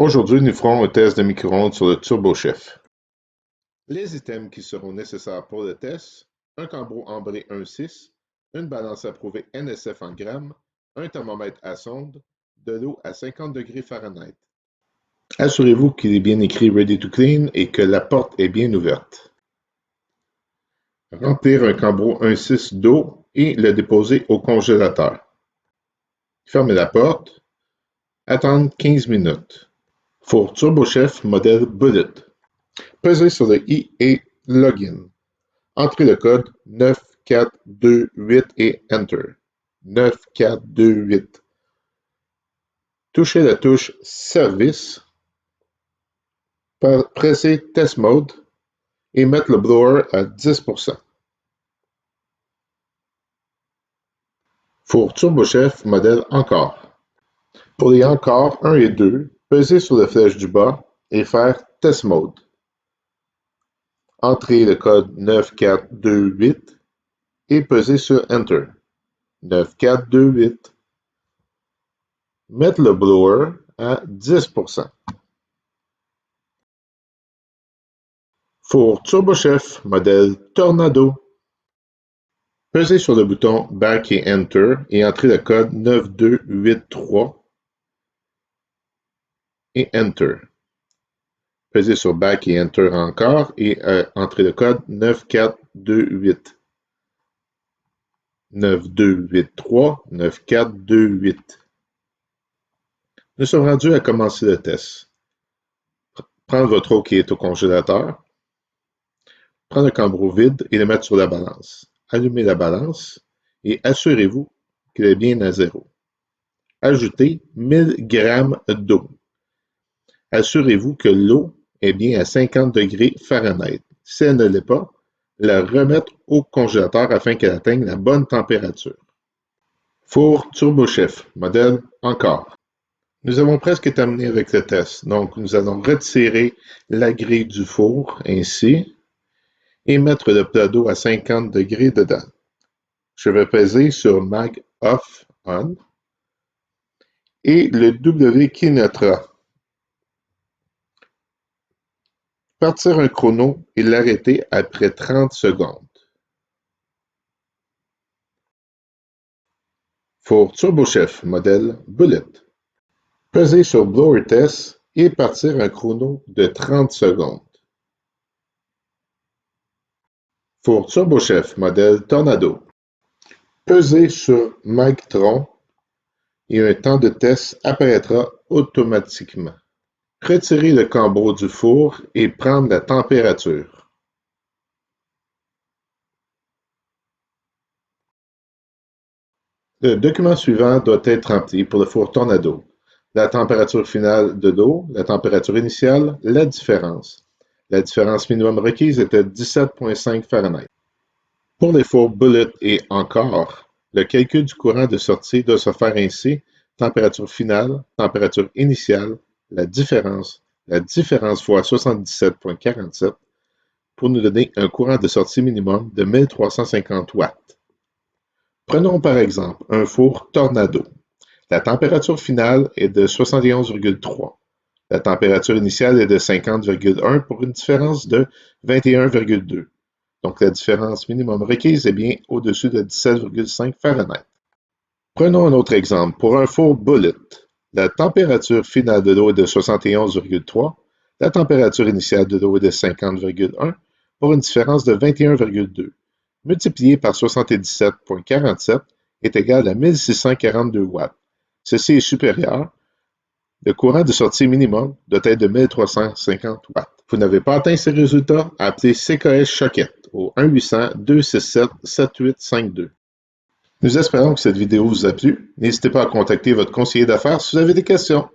Aujourd'hui, nous ferons un test de micro-ondes sur le TurboChef. Les items qui seront nécessaires pour le test: un Cambro ambré 1.6, une balance approuvée NSF en grammes, un thermomètre à sonde, de l'eau à 50 degrés Fahrenheit. Assurez-vous qu'il est bien écrit Ready to Clean et que la porte est bien ouverte. Remplir un Cambro 1.6 d'eau et le déposer au congélateur. Fermez la porte. Attendre 15 minutes. Four TurboChef modèle Bullet. Pesez sur le i et Login. Entrez le code 9428 et Enter. 9428. Touchez la touche Service. Pressez Test Mode et mettre le blower à 10%. Four TurboChef modèle Encore. Pour les Encore 1 et 2, pesez sur la flèche du bas et faire Test Mode. Entrez le code 9428 et pesez sur Enter. 9428. Mettre le blower à 10%. Four TurboChef modèle Tornado. Pesez sur le bouton Back et Enter et entrez le code 9283 et Enter. Pesez sur Back et Enter encore et entrez le code 9428. 9283 9428. Nous sommes rendus à commencer le test. Prendre votre eau qui est au congélateur. Prendre le Cambro vide et le mettre sur la balance. Allumez la balance et assurez-vous qu'elle est bien à 0. Ajoutez 1000 g d'eau. Assurez-vous que l'eau est bien à 50 degrés Fahrenheit. Si elle ne l'est pas, la remettre au congélateur afin qu'elle atteigne la bonne température. Four TurboChef, modèle Encore. Nous avons presque terminé avec le test. Donc, nous allons retirer la grille du four, ainsi, et mettre le plat d'eau à 50 degrés dedans. Je vais peser sur Mag Off On et le W qui notera. Partir un chrono et l'arrêter après 30 secondes. Four TurboChef modèle Bullet. Peser sur Blower Test et partir un chrono de 30 secondes. Four TurboChef modèle Tornado. Peser sur Magtron et un temps de test apparaîtra automatiquement. Retirer le Cambro du four et prendre la température. Le document suivant doit être rempli pour le four Tornado. La température finale de l'eau, la température initiale, la différence. La différence minimum requise était 17,5 Fahrenheit. Pour les fours Bullet et Encore, le calcul du courant de sortie doit se faire ainsi: température finale, température initiale, la différence fois 77,47 pour nous donner un courant de sortie minimum de 1350 watts. Prenons par exemple un four Tornado. La température finale est de 71,3. La température initiale est de 50,1 pour une différence de 21,2. Donc la différence minimum requise est bien au-dessus de 17,5 Fahrenheit. Prenons un autre exemple. Pour un four Bullet, la température finale de l'eau est de 71,3. La température initiale de l'eau est de 50,1 pour une différence de 21,2. Multiplié par 77,47 est égal à 1642 watts. Ceci est supérieur. Le courant de sortie minimum doit être de 1350 watts. Vous n'avez pas atteint ces résultats? Appelez CKS Choquette au 1-800-267-7852. Nous espérons que cette vidéo vous a plu. N'hésitez pas à contacter votre conseiller d'affaires si vous avez des questions.